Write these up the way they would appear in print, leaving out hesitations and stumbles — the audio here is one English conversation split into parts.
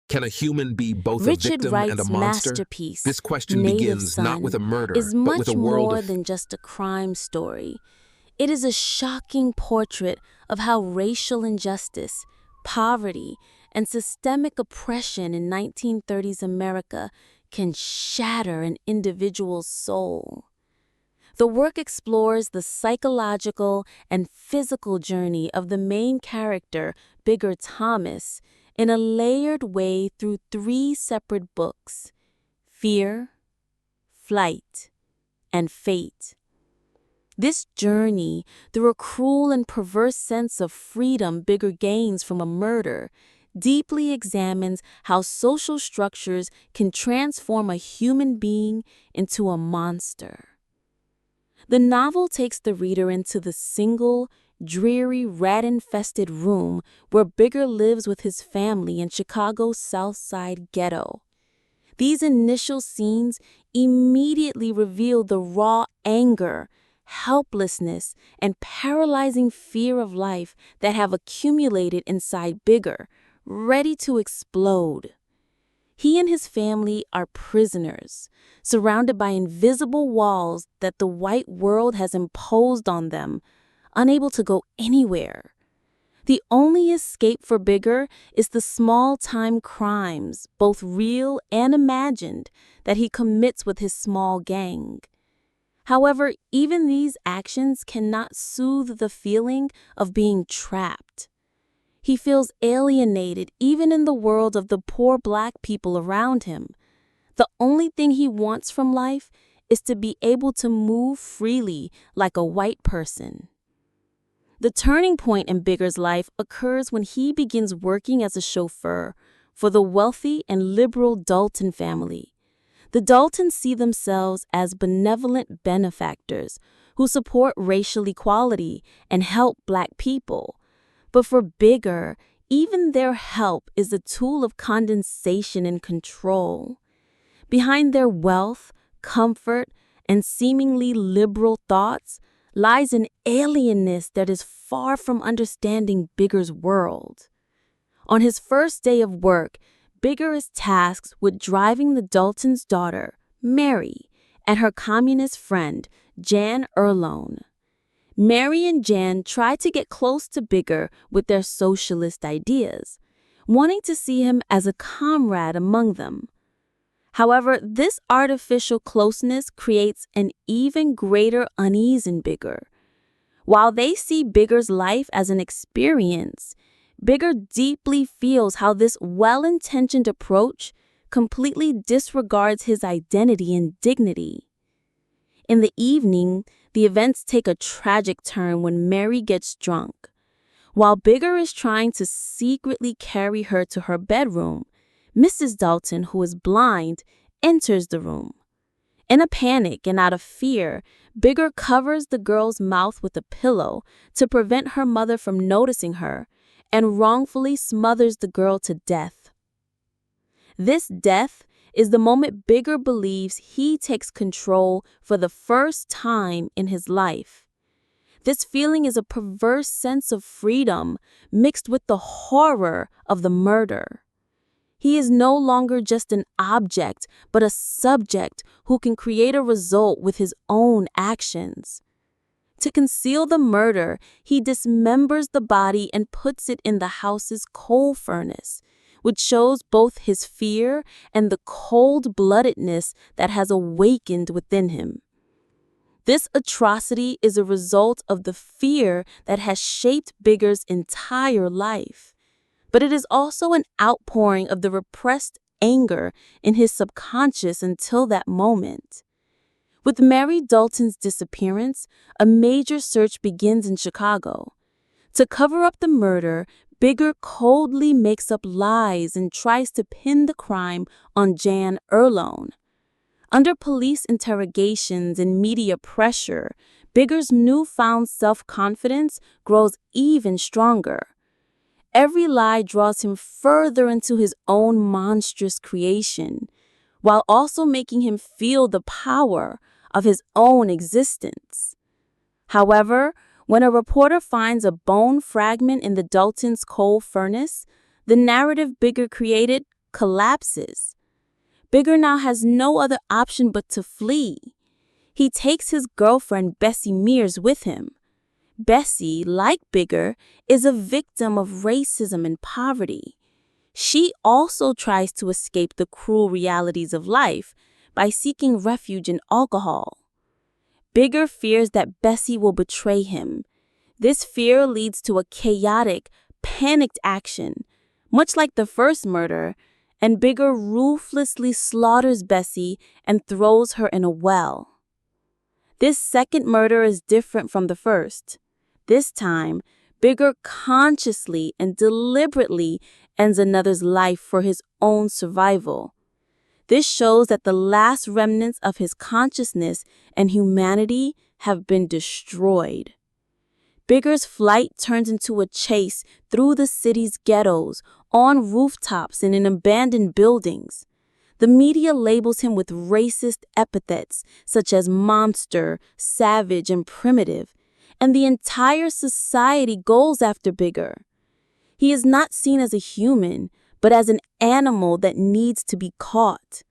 Can a human be both a Richard victim and a Wright's monster? masterpiece, This question Native begins not Son, with a murder, is but with much a world more of... than just a crime story. It is a shocking portrait of how racial injustice, poverty, and systemic oppression in 1930s America can shatter an individual's soul. The work explores the psychological and physical journey of the main character, Bigger Thomas, in a layered way through 3 separate books: Fear, Flight, and Fate. This journey through a cruel and perverse sense of freedom Bigger gains from a murder deeply examines how social structures can transform a human being into a monster. The novel takes the reader into the single, dreary, rat-infested room where Bigger lives with his family in Chicago's South Side ghetto. These initial scenes immediately reveal the raw anger, helplessness, and paralyzing fear of life that have accumulated inside Bigger, ready to explode. He and his family are prisoners, surrounded by invisible walls that the white world has imposed on them, unable to go anywhere. The only escape for Bigger is the small-time crimes, both real and imagined, that he commits with his small gang. However, even these actions cannot soothe the feeling of being trapped. He feels alienated even in the world of the poor Black people around him. The only thing he wants from life is to be able to move freely like a white person. The turning point in Bigger's life occurs when he begins working as a chauffeur for the wealthy and liberal Dalton family. The Daltons see themselves as benevolent benefactors who support racial equality and help Black people. But for Bigger, even their help is a tool of condensation and control. Behind their wealth, comfort, and seemingly liberal thoughts lies an alienness that is far from understanding Bigger's world. On his first day of work, Bigger is tasked with driving the Daltons' daughter, Mary, and her communist friend, Jan Erlone. Mary and Jan try to get close to Bigger with their socialist ideas, wanting to see him as a comrade among them. However, this artificial closeness creates an even greater unease in Bigger. While they see Bigger's life as an experience, Bigger deeply feels how this well-intentioned approach completely disregards his identity and dignity. In the evening, the events take a tragic turn when Mary gets drunk. While Bigger is trying to secretly carry her to her bedroom, Mrs. Dalton, who is blind, enters the room. In a panic and out of fear, Bigger covers the girl's mouth with a pillow to prevent her mother from noticing her and wrongfully smothers the girl to death. This death is the moment Bigger believes he takes control for the first time in his life. This feeling is a perverse sense of freedom mixed with the horror of the murder. He is no longer just an object, but a subject who can create a result with his own actions. To conceal the murder, he dismembers the body and puts it in the house's coal furnace, which shows both his fear and the cold-bloodedness that has awakened within him. This atrocity is a result of the fear that has shaped Bigger's entire life, but it is also an outpouring of the repressed anger in his subconscious until that moment. With Mary Dalton's disappearance, a major search begins in Chicago. To cover up the murder, Bigger coldly makes up lies and tries to pin the crime on Jan Erlone. Under police interrogations and media pressure, Bigger's newfound self-confidence grows even stronger. Every lie draws him further into his own monstrous creation, while also making him feel the power of his own existence. However, when a reporter finds a bone fragment in the Daltons' coal furnace, the narrative Bigger created collapses. Bigger now has no other option but to flee. He takes his girlfriend Bessie Mears with him. Bessie, like Bigger, is a victim of racism and poverty. She also tries to escape the cruel realities of life by seeking refuge in alcohol. Bigger fears that Bessie will betray him. This fear leads to a chaotic, panicked action, much like the first murder, and Bigger ruthlessly slaughters Bessie and throws her in a well. This second murder is different from the first. This time, Bigger consciously and deliberately ends another's life for his own survival. This shows that the last remnants of his consciousness and humanity have been destroyed. Bigger's flight turns into a chase through the city's ghettos, on rooftops and in abandoned buildings. The media labels him with racist epithets such as monster, savage, and primitive, and the entire society goes after Bigger. He is not seen as a human, but as an animal that needs to be caught.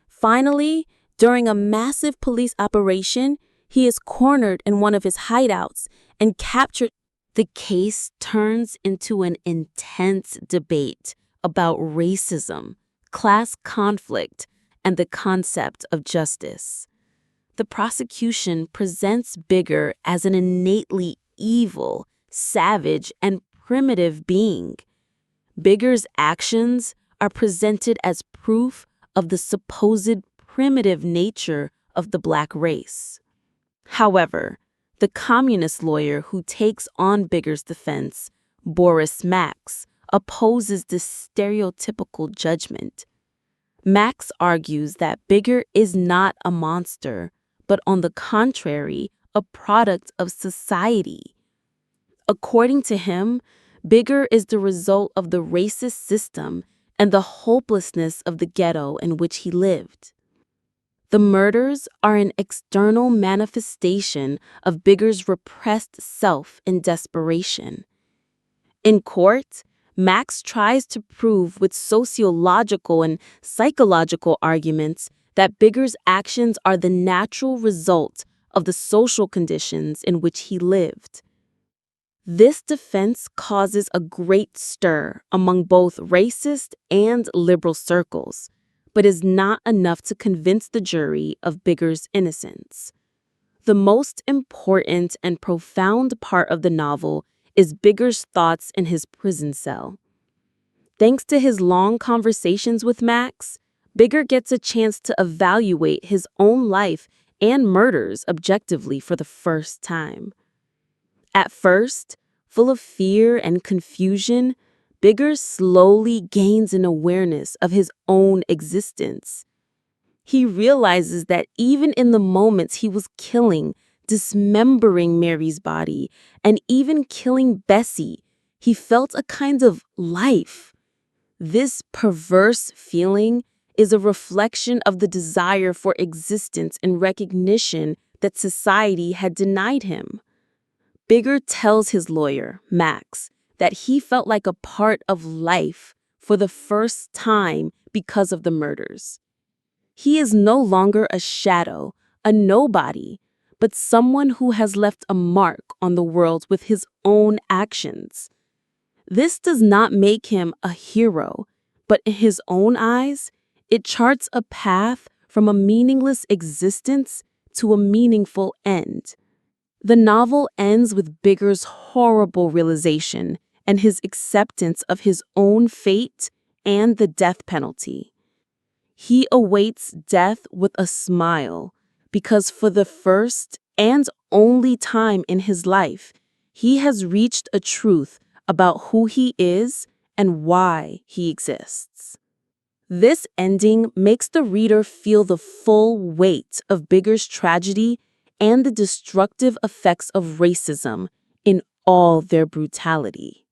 Finally, during a massive police operation, he is cornered in one of his hideouts and captured. The case turns into an intense debate about racism, class conflict, and the concept of justice. The prosecution presents Bigger as an innately evil, savage, and primitive being. Bigger's actions are presented as proof of the supposed primitive nature of the black race. However, the communist lawyer who takes on Bigger's defense, Boris Max, opposes this stereotypical judgment. Max argues that Bigger is not a monster, but on the contrary, a product of society. According to him, Bigger is the result of the racist system and the hopelessness of the ghetto in which he lived. The murders are an external manifestation of Bigger's repressed self in desperation. In court, Max tries to prove with sociological and psychological arguments that Bigger's actions are the natural result of the social conditions in which he lived. This defense causes a great stir among both racist and liberal circles, but is not enough to convince the jury of Bigger's innocence. The most important and profound part of the novel is Bigger's thoughts in his prison cell. Thanks to his long conversations with Max, Bigger gets a chance to evaluate his own life and murders objectively for the first time. At first, full of fear and confusion, Bigger slowly gains an awareness of his own existence. He realizes that even in the moments he was killing, dismembering Mary's body, and even killing Bessie, he felt a kind of life. This perverse feeling is a reflection of the desire for existence and recognition that society had denied him. Bigger tells his lawyer, Max, that he felt like a part of life for the first time because of the murders. He is no longer a shadow, a nobody, but someone who has left a mark on the world with his own actions. This does not make him a hero, but in his own eyes, it charts a path from a meaningless existence to a meaningful end. The novel ends with Bigger's horrible realization and his acceptance of his own fate and the death penalty. He awaits death with a smile because for the first and only time in his life, he has reached a truth about who he is and why he exists. This ending makes the reader feel the full weight of Bigger's tragedy and the destructive effects of racism in all their brutality.